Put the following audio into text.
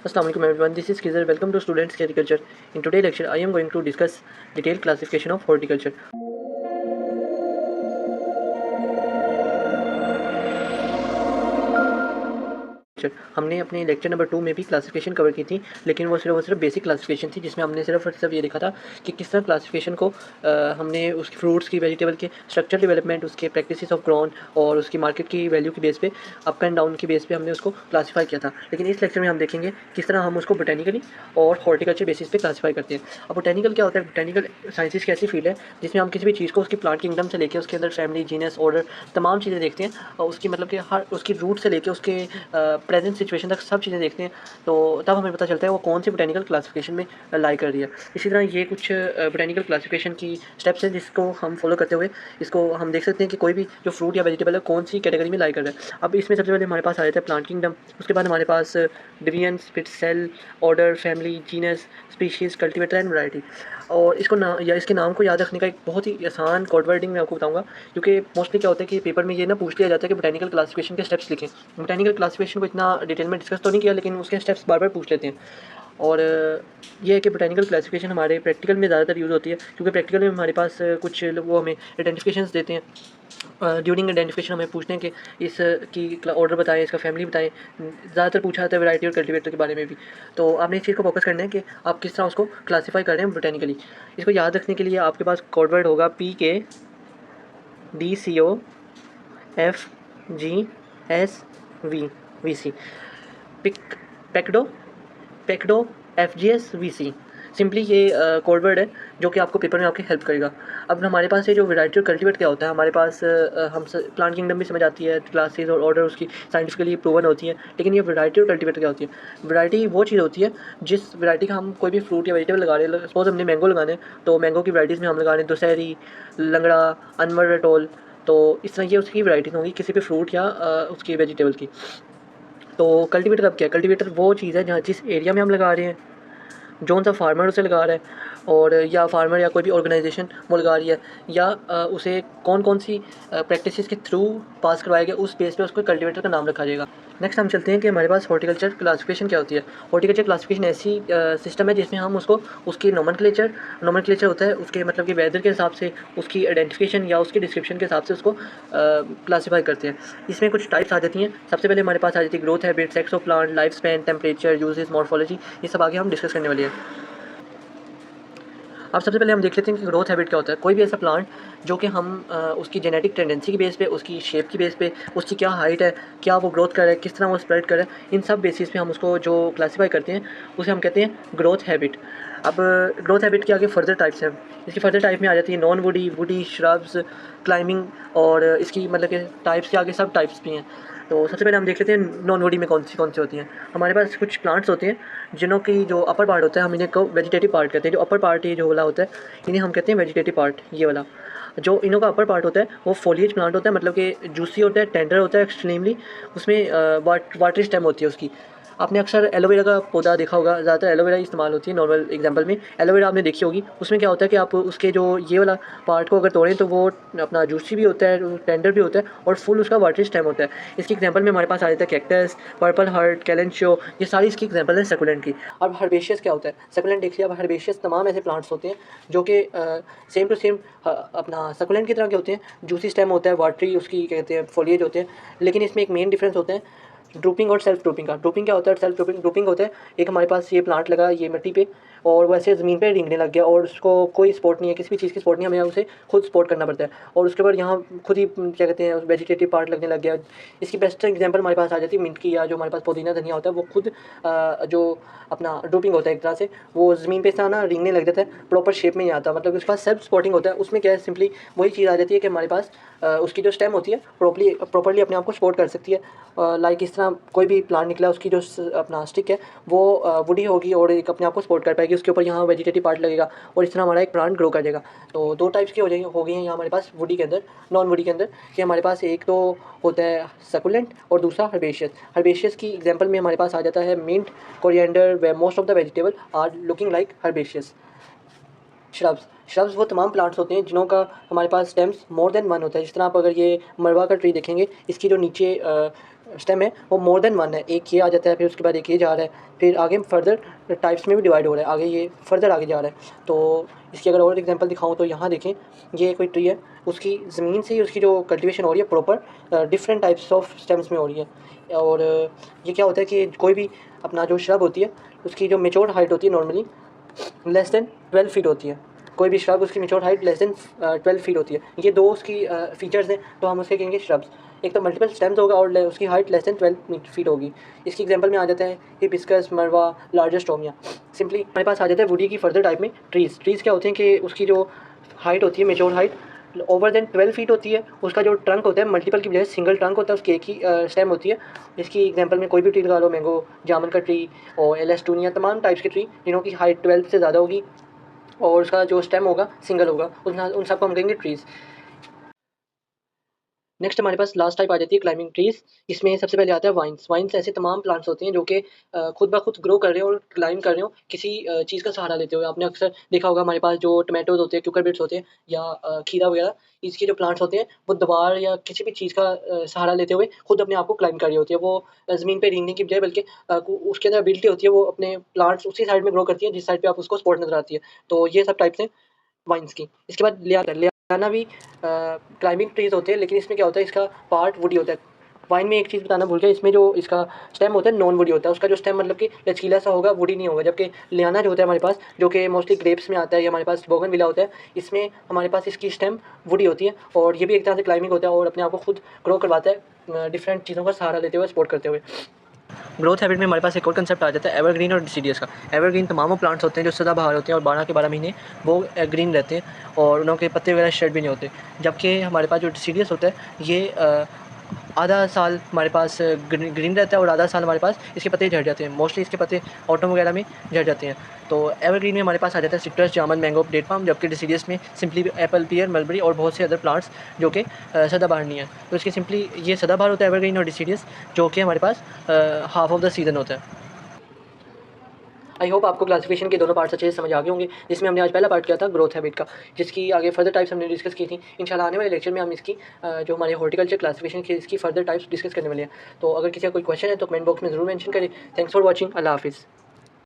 Assalamualaikum everyone, this is Kizar. Welcome to Students Agriculture. In today's lecture, I am going to discuss detailed classification of horticulture. हमने अपने lecture number 2 में भी classification cover की थी, लेकिन वो सिर्फ बेसिक क्लासिफिकेशन थी, जिसमें हमने सिर्फ ये देखा था कि किस तरह क्लासिफिकेशन को हमने उसके फ्रूट्स की, वेजिटेबल के स्ट्रक्चर डेवलपमेंट, उसके प्रैक्टिसेस ऑफ ग्रोन और उसकी मार्केट की वैल्यू की बेस पे, अप एंड डाउन की बेस पे हमने उसको क्लासीफाई किया था। लेकिन इस लेक्चर में हम देखेंगे किस तरह हम उसको बोटेनिकली और हॉर्टिकल्चर बेसिस पे क्लासीफाई करते हैं। अब बोटेनिकल क्या होता है? बोटेनिकल साइंसेस की ऐसी फील्ड है जिसमें हम किसी भी चीज़ को उसकी प्लांट किंगडम से लेकर उसके अंदर फैमिली, जीनस, ऑर्डर, तमाम चीज़ें देखते हैं और उसकी मतलब कि हर उसकी रूट से लेकर उसके प्रेजेंट सिचुएशन तक सब चीज़ें देखते हैं, तो तब हमें पता चलता है वो कौन सी बोटेनिकल क्लासिफिकेशन में लाई कर रही है। इसी तरह ये कुछ बोटेनिकल क्लासिफिकेशन की स्टेप्स हैं जिसको हम फॉलो करते हुए इसको हम देख सकते हैं कि कोई भी जो फ्रूट या वेजिटेबल है कौन सी कैटेगरी में लाई कर रहा है। अब इसमें सबसे पहले हमारे पास आ जाता है प्लांट किंगडम, उसके बाद हमारे पास डिवीजन, फिर cell, order, family, genus, species, cultivator and variety. और इसको ना या इसके नाम को याद रखने का एक बहुत ही आसान कोड वर्डिंग मैं आपको बताऊंगा, क्योंकि मोस्टली क्या होता है कि पेपर में ये ना पूछ लिया जाता है कि बोटेनिकल क्लासिफिकेशन के स्टेप्स लिखें। बोटेनिकल क्लासिफिकेशन को इतना डिटेल में डिस्कस तो नहीं किया, लेकिन उसके स्टेप्स बार बार पूछ लेते हैं। और ये है कि बोटेनिकल क्लासिफिकेशन हमारे प्रैक्टिकल में ज़्यादातर यूज़ होती है, क्योंकि प्रैक्टिकल में हमारे पास कुछ वो हमें आइडेंटिफिकेशंस देते हैं। ड्यूरिंग आइडेंटिफिकेशन हमें पूछते हैं कि इसकी ऑर्डर बताएं, इसका फैमिली बताएं। ज़्यादातर पूछा जाता है वैरायटी और कल्टीवेटर के बारे में भी। तो आपने इस चीज़ को फोकस करना है कि आप किस तरह उसको क्लासीफाई कर रहे हैं बोटेनिकली। इसको याद रखने के लिए आपके पास कोड वर्ड होगा PKDCOFGSV पिक पैकडो पैकडो FGSVC। सिंपली ये कोड वर्ड है जो कि आपको पेपर में आपकी हेल्प करेगा। अब हमारे पास ये जो वैरायटी और कल्टीवेट क्या होता है, हमारे पास हम प्लांट किंगडम भी समझ आती है, क्लासेस और ऑर्डर उसकी साइंटिफिकली प्रूवन होती है, लेकिन ये वैरायटी और कल्टीवेट क्या होती है? वैरायटी वो चीज़ होती है जिस वैरायटी का हम कोई भी फ्रूट या वेजिटेबल लगा रहे हैं। सपोज हमने मैंगो लगाने हैं, तो मैंगो की वैराइटीज़ में हम लगा रहे हैं दशहरी, लंगड़ा, अनवर रटोल। तो इस तरह ये उसकी वैराइटीज़ होंगी किसी भी फ्रूट या उसकी वेजिटेबल की। तो कल्टीवेटर अब क्या है? कल्टीवेटर वो चीज़ है जहाँ जिस एरिया में हम लगा रहे हैं, जौन सा फार्मर उसे लगा रहा है, और या फार्मर या कोई भी ऑर्गेनाइजेशन वो लगा रही है, या उसे कौन कौन सी प्रैक्टिसेस के थ्रू पास करवाया गया, उस बेस पे उसको कल्टीवेटर का नाम रखा जाएगा। नेक्स्ट हम चलते हैं कि हमारे पास हॉर्टिकल्चर क्लासिफिकेशन क्या होती है। हॉर्टिकल्चर क्लासिफिकेशन ऐसी सिस्टम है जिसमें हम उसको उसकी नोमेनक्लेचर होता है, उसके मतलब कि वेदर के हिसाब से, उसकी आइडेंटिफिकेशन या उसकी डिस्क्रिप्शन के हिसाब से उसको क्लासीफाई करते हैं। इसमें कुछ टाइप्स आ जाती हैं। सबसे पहले हमारे पास आ जाती है growth habit, sex of plant, life span, temperature, uses, morphology. ये सब आगे हम डिस्कस करने वाले हैं। अब सबसे पहले हम देख लेते हैं कि ग्रोथ हैबिट क्या होता है। कोई भी ऐसा प्लांट जो कि हम उसकी जेनेटिक टेंडेंसी की बेस पे, उसकी शेप की बेस पे, उसकी क्या हाइट है, क्या वो ग्रोथ कर रहा है, किस तरह वो स्प्रेड कर रहा है, इन सब बेसिस पे हम उसको जो क्लासीफाई करते हैं उसे हम कहते हैं ग्रोथ हैबिट। अब ग्रोथ हैबिट के आगे फर्दर टाइप्स हैं। इसकी फर्दर टाइप में आ जाती है non woody, woody, shrubs, climbing, और इसकी मतलब कि टाइप्स के आगे सब टाइप्स भी हैं। तो सबसे पहले हम देख लेते हैं नॉन वुडी में कौन सी होती हैं। हमारे पास कुछ प्लांट्स होते हैं जिनों की जो अपर पार्ट होता है, हम इन्हें को वेजिटेटिव पार्ट कहते हैं। जो अपर पार्ट ये जो वाला होता है, इन्हें हम कहते हैं वेजिटेटिव पार्ट। ये वाला जो इनों का अपर पार्ट होता है वो फोलिएज प्लांट होता है, मतलब कि जूसी होता है, टेंडर होता है एक्सट्रीमली। उसमें वाटरी स्टेम होती है उसकी। आपने अक्सर एलोवेरा का पौधा देखा होगा, ज़्यादातर एलोवेरा इस्तेमाल होती है नॉर्मल एग्जांपल में। एलोवेरा आपने देखी होगी, उसमें क्या होता है कि आप उसके जो ये वाला पार्ट को अगर तोड़ें तो वो अपना जूसी भी होता है, टेंडर भी होता है, और फुल उसका वाटरी स्टेम होता है। इसकी एग्जांपल में हमारे पास आ जाता है कैक्टस, पर्पल हार्ट, कैलेंशियो। ये सारी इसकी एग्जांपल है सकुलेंट की। अब हर्बेशियस क्या होता है? सकुलेंट देख लिया। अब हर्बेशियस तमाम ऐसे प्लांट्स होते हैं जो कि सेम टू सेम अपना सकुलेंट की तरह के होते हैं। जूसी स्टेम होता है, वाटरी उसकी कहते हैं फोलिएज होते हैं, लेकिन इसमें एक मेन डिफरेंस होता है ड्रूपिंग और सेल्फ ड्रूपिंग का। ड्रूपिंग क्या होता है? सेल्फ ड्रूपिंग होता है एक हमारे पास ये प्लांट लगा ये मिट्टी पे, और वैसे ज़मीन पे रेंगने लग गया, और उसको कोई सपोर्ट नहीं है, किसी भी चीज़ की सपोर्ट नहीं है, हमें उसे खुद सपोर्ट करना पड़ता है, और उसके बाद यहाँ खुद ही क्या कहते हैं वेजिटेटिव पार्ट लगने लग गया। इसकी बेस्ट एग्जांपल हमारे पास आ जाती है मिंट की, या जो हमारे पास पुदीना धनिया होता है, वो खुद जो अपना ड्रूपिंग होता है एक तरह से, वो ज़मीन पे से ना रेंगने लग जाता है, प्रॉपर शेप में नहीं आता, मतलब उसके पास सेल्फ सपोर्टिंग होता है। उसमें क्या है, सिंपली वही चीज़ आ जाती है कि हमारे पास उसकी जो स्टेम होती है प्रॉपर्ली अपने आप को सपोर्ट कर सकती है। लाइक इस तरह कोई भी प्लांट निकला, उसकी जो अपना स्टिक है वो वुडी होगी और एक अपने आप को सपोर्ट कर पाएगी, उसके ऊपर यहाँ वेजिटेटिव पार्ट लगेगा, और इस तरह हमारा एक प्लांट ग्रो कर जाएगा। तो दो टाइप्स की हो गई हैं यहाँ हमारे पास वुडी के अंदर, नॉन वुडी के अंदर, कि हमारे पास एक तो होता है सकुलेंट और दूसरा हर्बेशियस। हर्बेशियस की एग्जांपल में हमारे पास आ जाता है mint, coriander, they most of the vegetable are looking like herbaceous. Shrubs वो तमाम प्लांट्स होते हैं जिनों का हमारे पास स्टेम्स मोर देन वन होता है। जिस तरह आप अगर ये मरवा का ट्री देखेंगे, इसकी जो नीचे स्टेम है वो मोर देन वन है, एक ये आ जाता है, फिर उसके बाद एक ये जा रहा है, फिर आगे फर्दर टाइप्स में भी डिवाइड हो रहा है, आगे ये फर्दर आगे जा रहा है। तो इसकी अगर और एग्जांपल दिखाऊं तो यहाँ देखें, ये कोई ट्री है, उसकी ज़मीन से ही उसकी जो कल्टीवेशन हो रही है proper different types of stems में हो रही है। और ये क्या होता है कि कोई भी अपना जो श्रब होती है उसकी जो मेच्योर हाइट होती है नॉर्मली लेस देन 12 फीट होती है। कोई भी श्रब उसकी mature height less than 12 feet होती है। ये दो उसकी फीचर्स हैं, तो हम उसके कहेंगे श्रब्स। एक तो मल्टीपल स्टेम्स होगा और उसकी हाइट लेस देन 12 फीट होगी। इसकी एग्जांपल में आ जाता है हिबिस्कस, मरवा, लार्जस्टोमिया। सिंपली हमारे पास आ जाता है वुडी की फर्दर टाइप में ट्रीज़। ट्रीज़ क्या होते हैं कि उसकी जो हाइट होती है mature height over than 12 feet होती है। उसका जो ट्रंक होता है मल्टीपल की बजाय सिंगल ट्रंक होता है, उसकी एक ही स्टेम होती है। इसकी एग्जांपल में कोई भी ट्री लगा लो, मैंगो, जामुन का ट्री और एलेस्टूनिया, तमाम टाइप्स के ट्री जिन्हों की हाइट 12 से ज़्यादा होगी और उसका जो स्टेम होगा सिंगल होगा, उन सबको हम कहेंगे ट्रीज़। नेक्स्ट हमारे पास लास्ट टाइप आ जाती है क्लाइंबिंग ट्रीज़। इसमें सबसे पहले आता है वाइन्स। वाइन्स ऐसे तमाम प्लांट्स होते हैं जो कि खुद ब खुद ग्रो कर रहे हो और क्लाइंब कर रहे हो किसी चीज़ का सहारा लेते हुए। आपने अक्सर देखा होगा हमारे पास जो टोमेटोज़ होते हैं, क्यूकरबिट्स होते हैं या खीरा वगैरह, इसके जो प्लांट्स होते हैं वो दीवार या किसी भी चीज़ का सहारा लेते हुए खुद अपने आप को क्लाइंब कर रही होती है। वो ज़मीन पे रेंगने की बजाय बल्कि उसके अंदर एबिलिटी होती है, वो अपने प्लांट्स उसी साइड में ग्रो करती है जिस साइड पे आप उसको स्पॉट नज़र आती है। तो ये सब टाइप्स हैं वाइन्स की। इसके बाद लियाना भी क्लाइंबिंग ट्रीज़ होते हैं, लेकिन इसमें क्या होता है, इसका पार्ट वुडी होता है। वाइन में एक चीज़ बताना भूल गया, इसमें जो इसका स्टेम होता है नॉन वुडी होता है। उसका जो स्टेम मतलब कि लचकीला सा होगा, वुडी नहीं होगा। जबकि लियाना जो होता है हमारे पास, जो कि मोस्टली ग्रेप्स में आता है या हमारे पास बोगनविला होता है, इसमें हमारे पास इसकी स्टेम वुडी होती है और ये भी एक तरह से क्लाइंबिंग होता है और अपने आप को खुद ग्रो करवाता है डिफरेंट चीज़ों का सहारा लेते हुए, सपोर्ट करते हुए। ग्रोथ हैबिट में हमारे पास एक और कंसेप्ट आ जाता है एवरग्रीन और डिसीडियस का। एवरग्रीन तमाम वो प्लांट्स होते हैं जो सदाबहार होते हैं और 12 के 12 महीने वो ग्रीन रहते हैं और उनके पत्ते वगैरह शेड भी नहीं होते। जबकि हमारे पास जो डिसीडियस होता है ये आधा साल हमारे पास ग्रीन रहता है और आधा साल हमारे पास इसके पत्ते झड़ जाते हैं। मोस्टली इसके पत्ते ऑटम वगैरह में झड़ जाते हैं। तो एवरग्रीन में हमारे पास आ जाता है सिट्रस, जामुन, मैंगो, डेट पाम। जबकि डिसीडियस में सिंपली एप्पल, पियर, मलबरी और बहुत से अदर प्लांट्स जो कि सदाबहार नहीं है। तो इसके सिंपली ये सदाबहार होता है एवरग्रीन और डिसीडियस, जो कि हमारे पास हाफ ऑफ द सीज़न होता है। आई होप आपको क्लासिफिकेशन के दोनों पार्ट्स अच्छे से समझ आ गए होंगे, जिसमें हमने आज पहला पार्ट किया था ग्रोथ हैबिट का, जिसकी आगे फर्दर टाइप्स हमने डिस्कस की थी। इंशाल्लाह आने वाले लेक्चर में हम इसकी जो हमारे हॉर्टिकल्चर क्लासिफिकेशन की इसकी फर्दर टाइप्स डिस्कस करने वाले हैं। तो अगर किसी का कोई क्वेश्चन है तो कमेंट बॉक्स में ज़रूर मेंशन करें। Thanks for watching. अल्लाह हाफिज़।